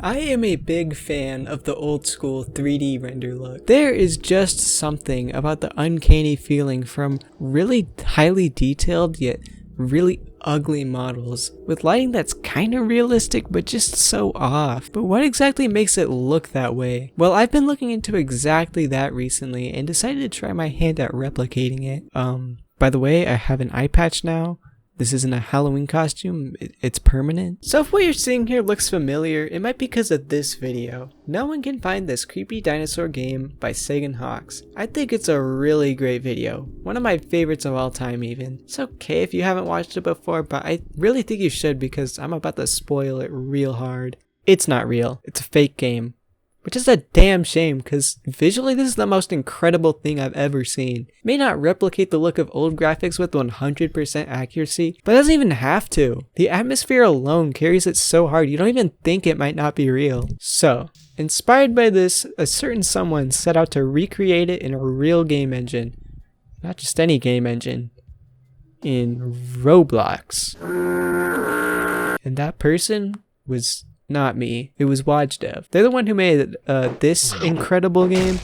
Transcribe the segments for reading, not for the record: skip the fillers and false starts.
I am a big fan of the old school 3D render look. There is just something about the uncanny feeling from really highly detailed yet really ugly models with lighting that's kind of realistic but just so off. But what exactly makes it look that way? Well, I've been looking into exactly that recently and decided to try my hand at replicating it. By the way, I have an eye patch now. This isn't a Halloween costume, it's permanent. So if what you're seeing here looks familiar, it might be because of this video. No one can find this creepy dinosaur game by Sagan Hawkes. I think it's a really great video. One of my favorites of all time even. It's okay if you haven't watched it before, but I really think you should because I'm about to spoil it real hard. It's not real, it's a fake game. Which is a damn shame, because visually this is the most incredible thing I've ever seen. It may not replicate the look of old graphics with 100% accuracy, but it doesn't even have to. The atmosphere alone carries it so hard you don't even think it might not be real. So, inspired by this, a certain someone set out to recreate it in a real game engine. Not just any game engine. In Roblox. And that person was not me. It was Wodgedev. They're the one who made this incredible game.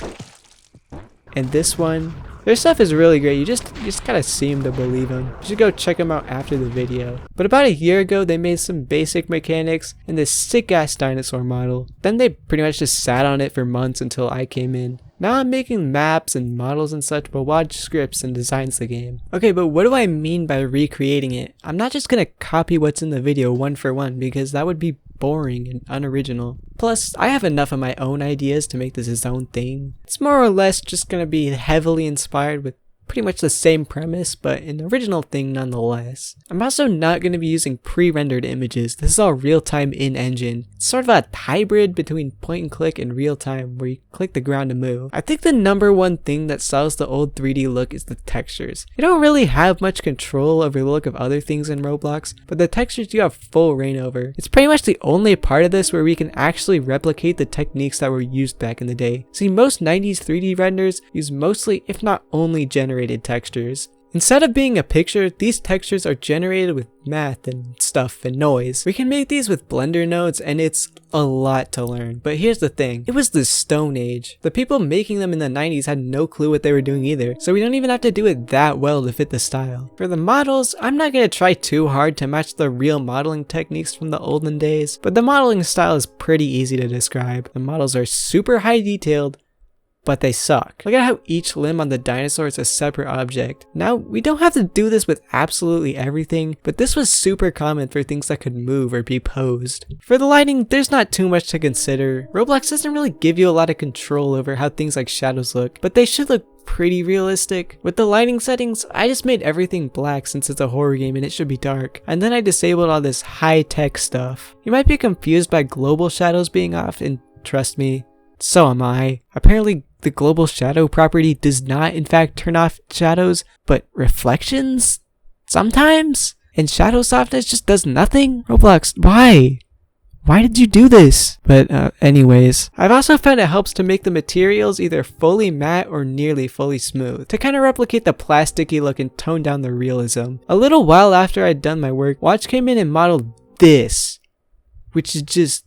And this one. Their stuff is really great. You just gotta see them to believe them. You should go check them out after the video. But about a year ago, they made some basic mechanics and this sick-ass dinosaur model. Then they pretty much just sat on it for months until I came in. Now I'm making maps and models and such, but Wodge scripts and designs the game. Okay, but what do I mean by recreating it? I'm not just gonna copy what's in the video one for one because that would be boring and unoriginal. Plus, I have enough of my own ideas to make this its own thing. It's more or less just gonna be heavily inspired with pretty much the same premise, but an original thing nonetheless. I'm also not going to be using pre-rendered images. This is all real-time in-engine. It's sort of a hybrid between point and click and real-time where you click the ground to move. I think the number one thing that sells the old 3D look is the textures. You don't really have much control over the look of other things in Roblox, but the textures you have full reign over. It's pretty much the only part of this where we can actually replicate the techniques that were used back in the day. See, most 90s 3D renders use mostly, if not only, generated textures. Instead of being a picture, these textures are generated with math and stuff and noise. We can make these with Blender nodes and it's a lot to learn. But here's the thing, it was the Stone Age. The people making them in the 90s had no clue what they were doing either, so we don't even have to do it that well to fit the style. For the models, I'm not going to try too hard to match the real modeling techniques from the olden days, but the modeling style is pretty easy to describe. The models are super high detailed, but they suck. Look at how each limb on the dinosaur is a separate object. Now, we don't have to do this with absolutely everything, but this was super common for things that could move or be posed. For the lighting, there's not too much to consider. Roblox doesn't really give you a lot of control over how things like shadows look, but they should look pretty realistic. With the lighting settings, I just made everything black since it's a horror game and it should be dark. And then I disabled all this high-tech stuff. You might be confused by global shadows being off, and trust me, so am I. Apparently, the global shadow property does not in fact turn off shadows, but reflections? Sometimes? And shadow softness just does nothing? Roblox, why? Why did you do this? But anyways, I've also found it helps to make the materials either fully matte or nearly fully smooth, to kind of replicate the plasticky look and tone down the realism. A little while after I'd done my work, Watch came in and modeled this, which is just...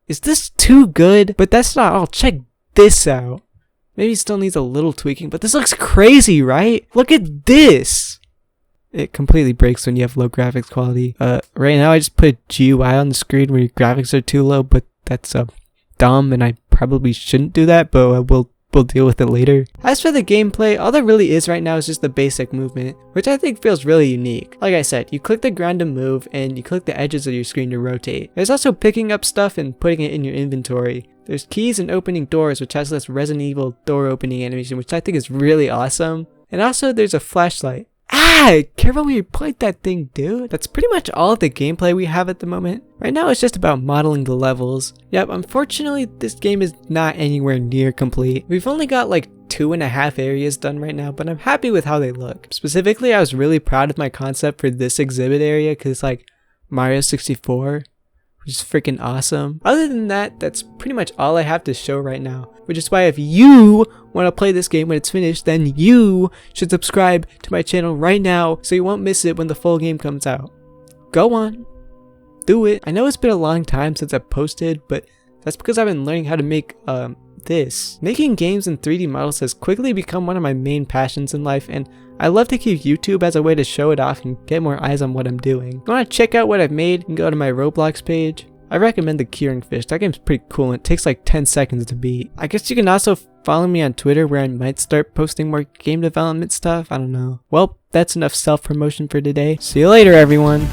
Is this too good? But that's not all. Check this out. Maybe it still needs a little tweaking, but this looks crazy, right? Look at this. It completely breaks when you have low graphics quality. Right now I just put GUI on the screen where your graphics are too low, but that's dumb and I probably shouldn't do that, but we'll deal with it later. As for the gameplay, all there really is right now is just the basic movement, which I think feels really unique. Like I said, you click the ground to move and you click the edges of your screen to rotate. There's also picking up stuff and putting it in your inventory. There's keys and opening doors, which has this Resident Evil door opening animation, which I think is really awesome. And also there's a flashlight. Ah! Careful where you point that thing, dude. That's pretty much all of the gameplay we have at the moment. Right now it's just about modeling the levels. Yep, unfortunately this game is not anywhere near complete. We've only got like 2.5 areas done right now, but I'm happy with how they look. Specifically, I was really proud of my concept for this exhibit area because like Mario 64, which is freaking awesome. Other than that, that's pretty much all I have to show right now, which is why if you want to play this game when it's finished, then you should subscribe to my channel right now so you won't miss it when the full game comes out. Go on. do it. I know it's been a long time since I posted, but that's because I've been learning how to make this. Making games and 3D models has quickly become one of my main passions in life, and I love to keep YouTube as a way to show it off and get more eyes on what I'm doing. If you want to check out what I've made, you can go to my Roblox page. I recommend the Curing Fish. That game's pretty cool and it takes like 10 seconds to beat. I guess you can also follow me on Twitter where I might start posting more game development stuff. I don't know. Well, that's enough self-promotion for today. See you later, everyone.